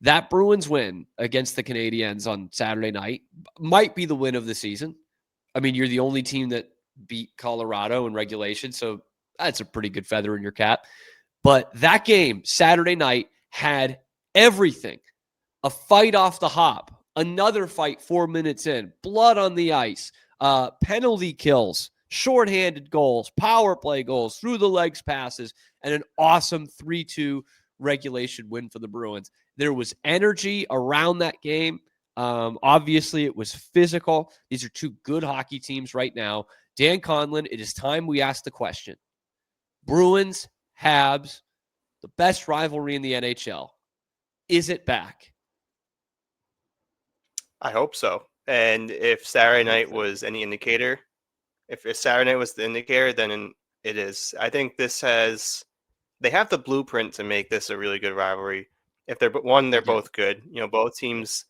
that Bruins win against the Canadiens on Saturday night might be the win of the season. I mean, you're the only team that beat Colorado in regulation, so that's a pretty good feather in your cap. But that game, Saturday night, had everything. A fight off the hop, another fight 4 minutes in, blood on the ice, penalty kills, shorthanded goals, power play goals, through the legs passes, and an awesome 3-2 regulation win for the Bruins. There was energy around that game. Obviously, it was physical. These are two good hockey teams right now. Dan Conlon, it is time we ask the question. Bruins, Habs, the best rivalry in the NHL. Is it back? I hope so. And if Saturday night was any indicator, if Saturday night was the indicator, then it is. I think they have the blueprint to make this a really good rivalry. If they're both good. Both teams.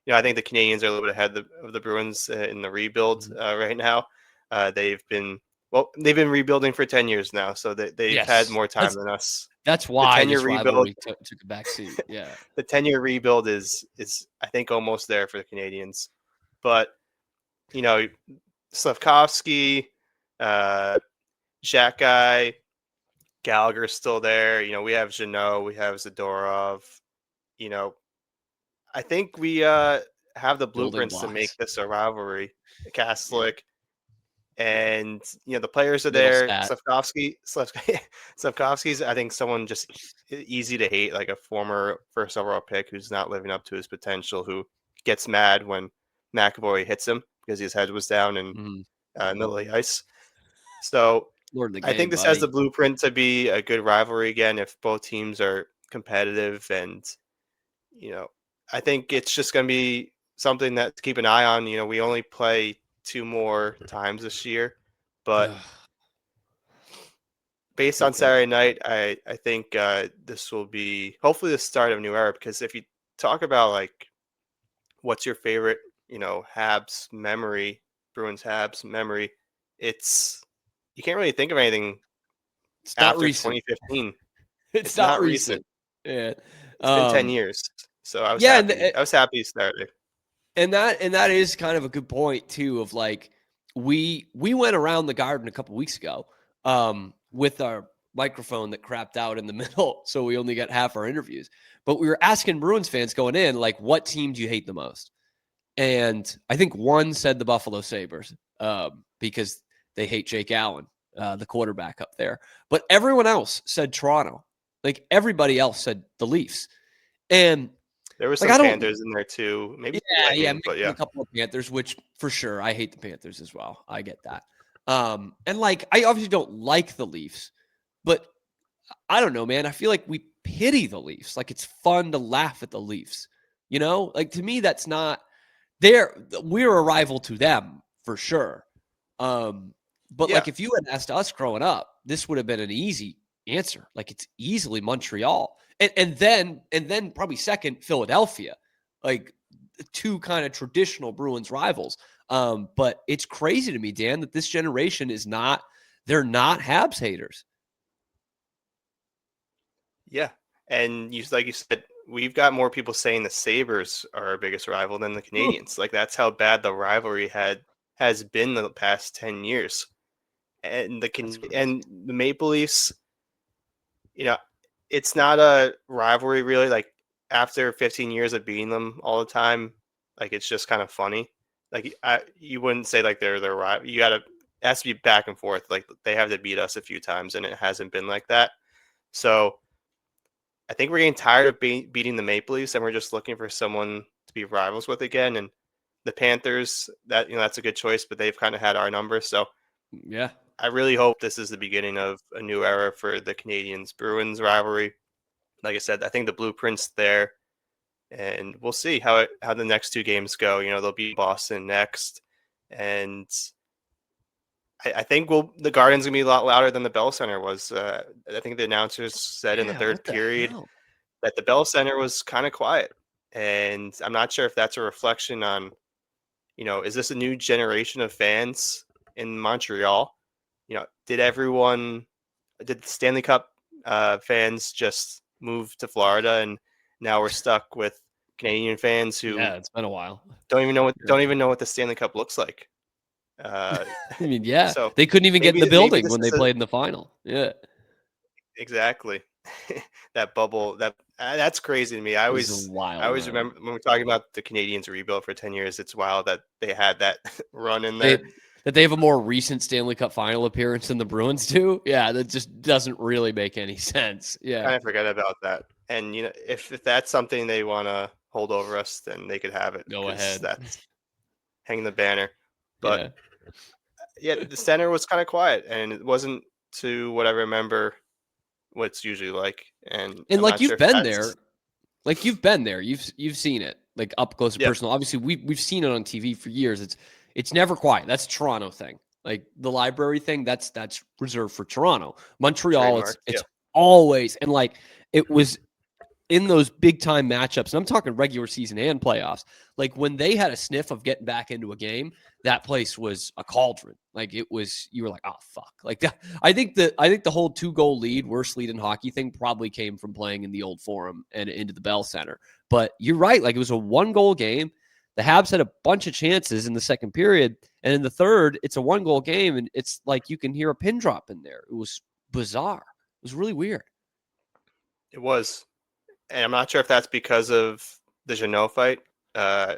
I think the Canadiens are a little bit ahead of the Bruins in the rebuild right now. They've been rebuilding for 10 years now, so they've had more time than us. That's why this rivalry took a backseat. Yeah, the 10-year rebuild is I think almost there for the Canadiens, but Slavkovsky, Xhekaj, Gallagher's still there. We have Jeannot, we have Zadorov. I think we have the blueprints to make this a rivalry. Kaslik. And the players are there. Slavkovsky's I think someone just easy to hate, like a former first overall pick who's not living up to his potential, who gets mad when McAvoy hits him because his head was down in middle of the ice. So I think this has the blueprint to be a good rivalry again if both teams are competitive, and I think it's just going to be something that to keep an eye on. We only play 2 more times this year, but based on Saturday night, I think this will be hopefully the start of a new era, because if you talk about like what's your favorite, Habs memory, Bruins Habs memory, you can't really think of anything after 2015. It's not recent. Yeah. It's been 10 years. So I was happy. I was happy Saturday. And that is kind of a good point too, of like we went around the Garden a couple weeks ago with our microphone that crapped out in the middle, so we only got half our interviews. But we were asking Bruins fans going in, like, what team do you hate the most? And I think one said the Buffalo Sabres because they hate Jake Allen, the quarterback up there. But everyone else said Toronto. Like everybody else said the Leafs. And there was some Panthers in there too. Maybe but a couple of Panthers, which for sure I hate the Panthers as well. I get that. And like I obviously don't like the Leafs, but I don't know, man. I feel like we pity the Leafs. Like it's fun to laugh at the Leafs. Like to me, that's not we're a rival to them for sure. But like if you had asked us growing up, this would have been an easy answer. Like it's easily Montreal. And then probably second, Philadelphia, like two kind of traditional Bruins rivals. But it's crazy to me, Dan, that this generation they're not Habs haters. Yeah. And like you said, we've got more people saying the Sabres are our biggest rival than the Canadiens. Like that's how bad the rivalry has been the past 10 years. And the Maple Leafs, it's not a rivalry really. Like after 15 years of beating them all the time, like it's just kind of funny. Like you wouldn't say like they're their rival. It has to be back and forth. Like they have to beat us a few times, and it hasn't been like that. So I think we're getting tired of beating the Maple Leafs, and we're just looking for someone to be rivals with again. And the Panthers, that's a good choice, but they've kind of had our number. So yeah. I really hope this is the beginning of a new era for the Canadiens-Bruins rivalry. Like I said, I think the blueprint's there, and we'll see how the next 2 games go. They'll be Boston next, and I think the Garden's gonna be a lot louder than the Bell Center was. I think the announcers said in the third period that the Bell Center was kind of quiet, and I'm not sure if that's a reflection on, is this a new generation of fans in Montreal? Did the Stanley Cup fans just move to Florida, and now we're stuck with Canadian fans who it's been a while. don't even know what the Stanley Cup looks like. I mean, yeah, So they couldn't even get in the maybe building this when they is played in the final. Yeah, exactly that bubble. That's crazy to me. I it was a I wild always run. remember when we're talking about the Canadians rebuild for 10 years. It's wild that they had that run in there. They have a more recent Stanley Cup final appearance than the Bruins do. Yeah, that just doesn't really make any sense. Yeah, Kind of forget about that. And if that's something they want to hold over us, then they could have it go because ahead. that's hang the banner. But Yeah, yeah, the center was kind of quiet, and it wasn't to what I remember what it's usually like. And and I'm not sure you've if been that's there. Like you've been there. You've seen it like up close and yeah personal. Obviously, we've seen it on TV for years. It's never quiet. That's a Toronto thing. Like the library thing, that's reserved for Toronto. Montreal, trademark. Yeah, it's always and like it was in those big time matchups, and I'm talking regular season and playoffs, like when they had a sniff of getting back into a game, that place was a cauldron. Like it was, you were like, oh fuck. Like that, I think the whole 2-goal lead, worst lead in hockey thing probably came from playing in the old Forum and into the Bell Center. But you're right, like it was a 1-goal game. The Habs had a bunch of chances in the second period, and in the third, it's a 1-goal game, and it's like you can hear a pin drop in there. It was bizarre. It was really weird. it was. And I'm not sure if that's because of the Janot fight. Uh,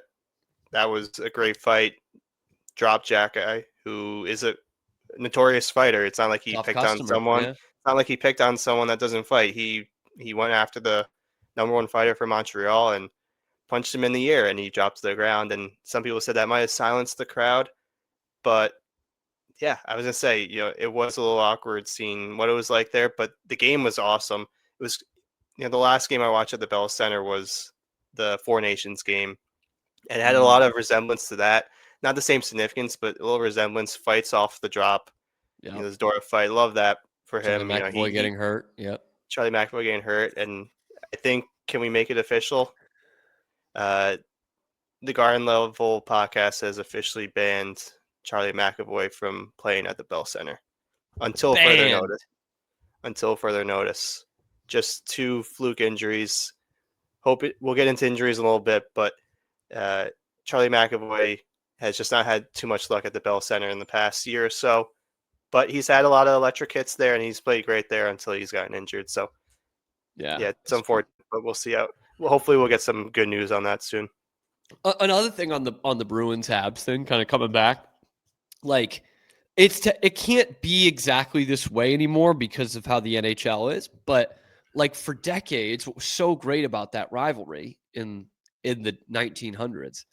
that was a great fight. Drop Jack guy, who is a notorious fighter. It's not like he Tough picked on customer. someone. Yeah. It's not like he picked on someone that doesn't fight. He went after the number one fighter for Montreal and punched him in the ear, and he dropped to the ground. And some people said that might have silenced the crowd, but yeah, I was gonna say, it was a little awkward seeing what it was like there, but the game was awesome. It was, the last game I watched at the Bell Center was the Four Nations game, and it had a lot of resemblance to that. Not the same significance, but a little resemblance. Fights off the drop. Yeah. The Dora fight. Love that for Charlie him. McAvoy He getting hurt. Yep. Charlie McAvoy getting hurt, and I think can we make it official? Uh, the Garden Level podcast has officially banned Charlie McAvoy from playing at the Bell Center until further Banned. notice. Until further notice, just 2 fluke injuries. We'll get into injuries in a little bit, but Charlie McAvoy has just not had too much luck at the Bell Center in the past year or so. But he's had a lot of electric hits there, and he's played great there until he's gotten injured. So Yeah. it's unfortunate, but we'll see how. Well, hopefully, we'll get some good news on that soon. Another thing on the Bruins Habs thing, kind of coming back, like it can't be exactly this way anymore because of how the NHL is. But like for decades, what was so great about that rivalry in the 1900s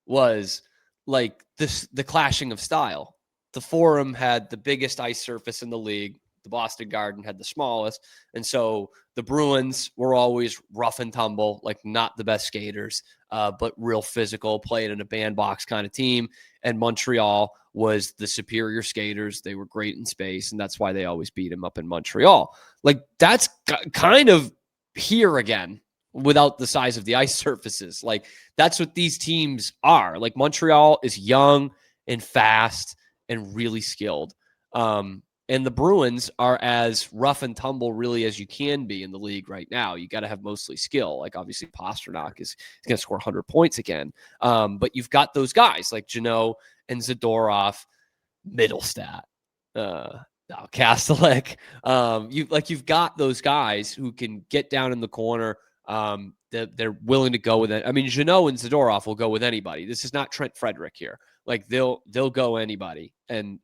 was like the clashing of style. The Forum had the biggest ice surface in the league. The Boston Garden had the smallest. And so the Bruins were always rough and tumble, like not the best skaters, but real physical, played in a bandbox kind of team. And Montreal was the superior skaters. They were great in space, and that's why they always beat him up in Montreal. Like that's kind of here again without the size of the ice surfaces. Like that's what these teams are. Like Montreal is young and fast and really skilled. And the Bruins are as rough and tumble really as you can be in the league right now. You got to have mostly skill. Like obviously Pasternak is going to score 100 points again. But you've got those guys like Janot and Zadorov, Middlestat, Kastelik. You've got those guys who can get down in the corner. They're willing to go with it. I mean, Janot and Zadorov will go with anybody. This is not Trent Frederick here. Like they'll go anybody and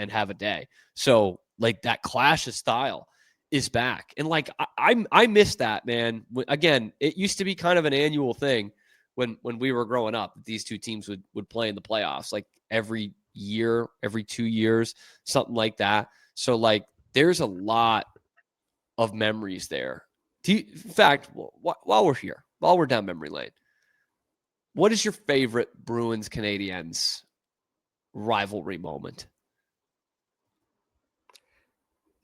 have a day. So like that clash of style is back, and like I miss that, man. Again, it used to be kind of an annual thing when we were growing up. These two teams would play in the playoffs like every year, every 2 years, something like that. So like there's a lot of memories there. In fact, while we're here, while we're down memory lane, what is your favorite Bruins Canadiens rivalry moment?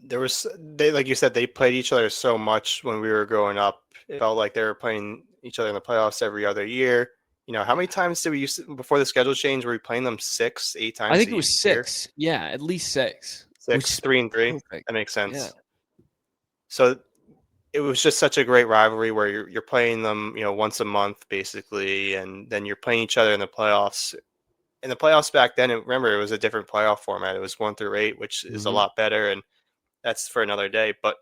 They like you said, they played each other so much when we were growing up. It felt like they were playing each other in the playoffs every other year. How many times did we used to, before the schedule change, were we playing them 6, 8 I times think a it was year? 6. Yeah, at least 6. Which 6, is 3 and 3. perfect. That makes Yeah. sense. So it was just such a great rivalry where you're playing them, once a month basically, and then you're playing each other in the playoffs. In the playoffs back then, remember, it was a different playoff format. It was 1 through 8, which is a Mm-hmm. lot better, and that's for another day. But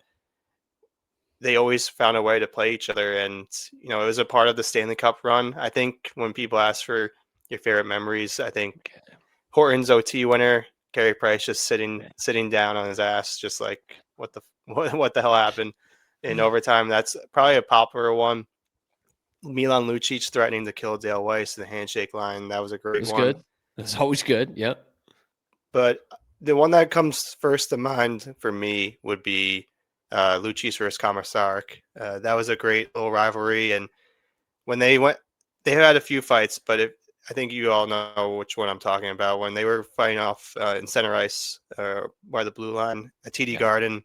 they always found a way to play each other, and it was a part of the Stanley Cup run. I think when people ask for your favorite memories, I think Horton's OT winner, Carey Price just sitting down on his ass, just like what the hell happened in overtime. That's probably a popular one. Milan Lucic threatening to kill Dale Weiss in the handshake line. That was a It great was one. good. It's always good. Yep. But the one that comes first to mind for me would be Lucic versus Komisarek. That was a great little rivalry, and when they had a few fights, but I think you all know which one I'm talking about. When they were fighting off in center ice by the blue line at TD Garden,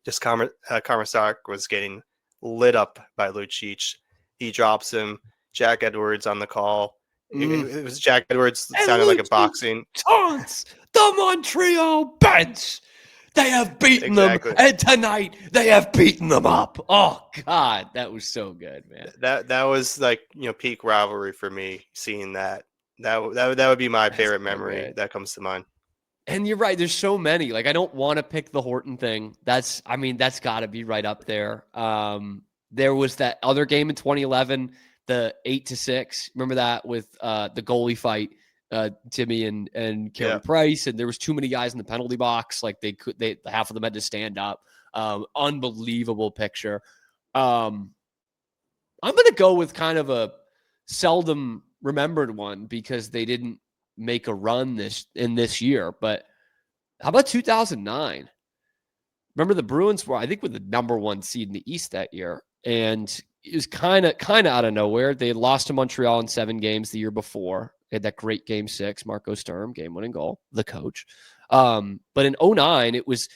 just Komisarek was getting lit up by Lucic. He drops him. Jack Edwards on the call. It was Jack Edwards. And Sounded like a Lucic boxing. taunts the Montreal bench. They have beaten them, Exactly. and tonight they have beaten them up. Oh God, that was so good, man. That was like peak rivalry for me. Seeing that would be my favorite So memory good. that comes to mind. And you're right. There's so many. Like I don't want to pick the Horton thing. That's got to be right up there. There was that other game in 2011, the 8-6. Remember that with the goalie fight, Timmy and Carey Price, and there was too many guys in the penalty box. Like they half of them had to stand up. Unbelievable picture. I'm gonna go with kind of a seldom remembered one because they didn't make a run this year. But how about 2009? Remember the Bruins were, I think, with the number 1 seed in the East that year, and it was kind of out of nowhere. They had lost to Montreal in 7 games the year before. They had that great Game 6, Marco Sturm game-winning goal, the coach. But in 2009, it was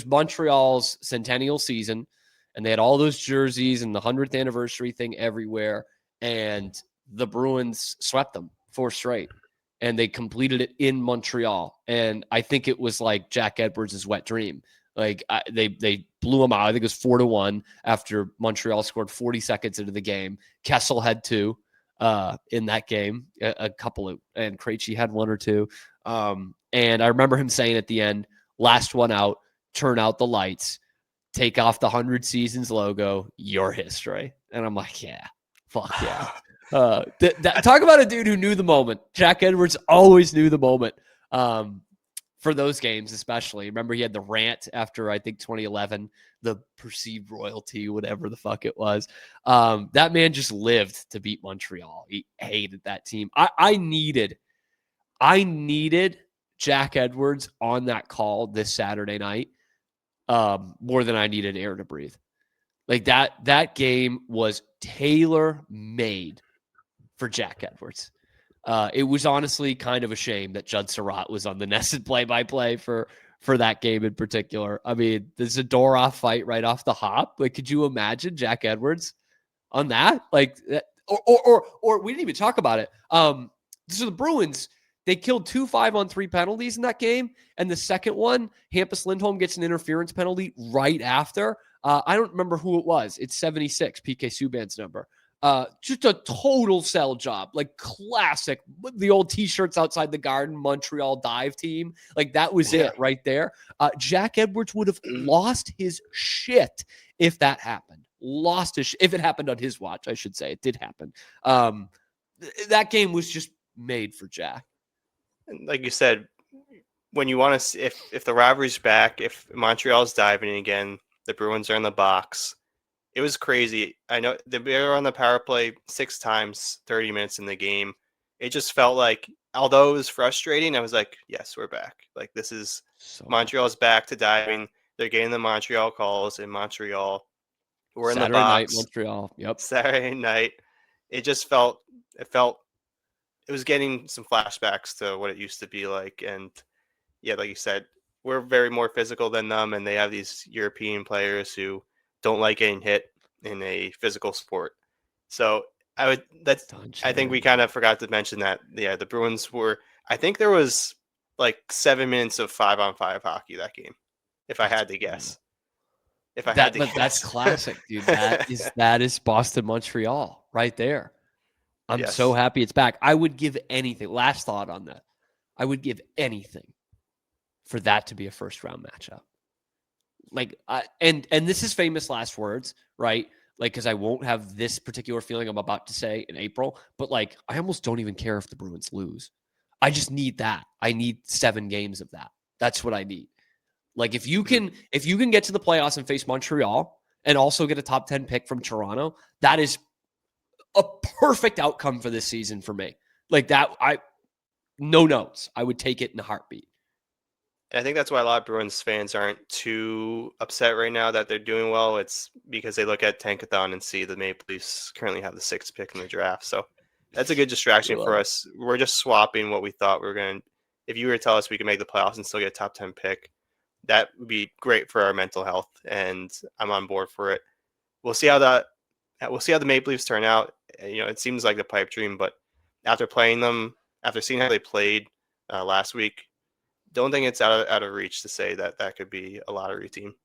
Montreal's centennial season, and they had all those jerseys and the 100th anniversary thing everywhere, and the Bruins swept them 4 straight, and they completed it in Montreal. And I think it was like Jack Edwards' wet dream. Like they blew them out. I think it was 4-1 after Montreal scored 40 seconds into the game. Kessel had 2 in that game, a couple of, and Krejci had 1 or 2. And I remember him saying at the end, "Last one out, turn out the lights, take off the 100 seasons logo, your history." And I'm like, yeah, fuck yeah. Talk about a dude who knew the moment. Jack Edwards always knew the moment. For those games, especially. Remember, he had the rant after, I think, 2011, the perceived royalty, whatever the fuck it was. That man just lived to beat Montreal. He hated that team. I needed Jack Edwards on that call this Saturday night more than I needed air to breathe. Like that game was tailor-made for Jack Edwards. It was honestly kind of a shame that Judd Surratt was on the Nested play-by-play for that game in particular. I mean, the Zadorov fight right off the hop. Like, could you imagine Jack Edwards on that? Like, or we didn't even talk about it. So the Bruins, they killed 2 5-on-3 penalties in that game, and the second one, Hampus Lindholm gets an interference penalty right after. I don't remember who it was. It's 76, PK Subban's number. Just a total sell job, like classic, the old t-shirts outside the Garden, Montreal dive team. Like that was it right there. Jack Edwards would have lost his shit if that happened. If it happened on his watch, I should say. It did happen. That game was just made for Jack. Like you said, when you want to, if the rivalry's back, if Montreal's diving again, the Bruins are in the box. It was crazy. I know they were on the power play 6 times, 30 minutes in the game. It just felt like, although it was frustrating, I was like, yes, we're back. Like, this is Montreal's back to diving. They're getting the Montreal calls in Montreal. We're in the box. Saturday night, Montreal. Yep. Saturday night. It was getting some flashbacks to what it used to be like. And yeah, like you said, we're very more physical than them, and they have these European players who don't like getting hit in a physical sport. So I think we kind of forgot to mention that. Yeah, the Bruins were, I think there was like 7 minutes of 5-on-5 hockey that game, if I had to guess. if I had to But that's guess. classic, dude. That is Boston Montreal right there. I'm so Yes. happy it's back. I would give anything. Last thought on that. I would give anything for that to be a first round matchup. Like, and this is famous last words, right? Like, because I won't have this particular feeling I'm about to say in April, but like, I almost don't even care if the Bruins lose. I just need that. I need 7 games of that. That's what I need. Like, if you Mhm. can get to the playoffs and face Montreal and also get a top 10 pick from Toronto, that is a perfect outcome for this season for me. Like that, no notes. I would take it in a heartbeat. And I think that's why a lot of Bruins fans aren't too upset right now that they're doing well. It's because they look at Tankathon and see the Maple Leafs currently have the 6th pick in the draft. So that's a good We distraction love for it. us. We're just swapping what we thought we were going to. If you were to tell us we could make the playoffs and still get a top 10 pick, that would be great for our mental health. And I'm on board for it. We'll see how that. We'll see how the Maple Leafs turn out. It seems like the pipe dream, but after playing them, after seeing how they played last week, don't think it's out of reach to say that that could be a lottery team.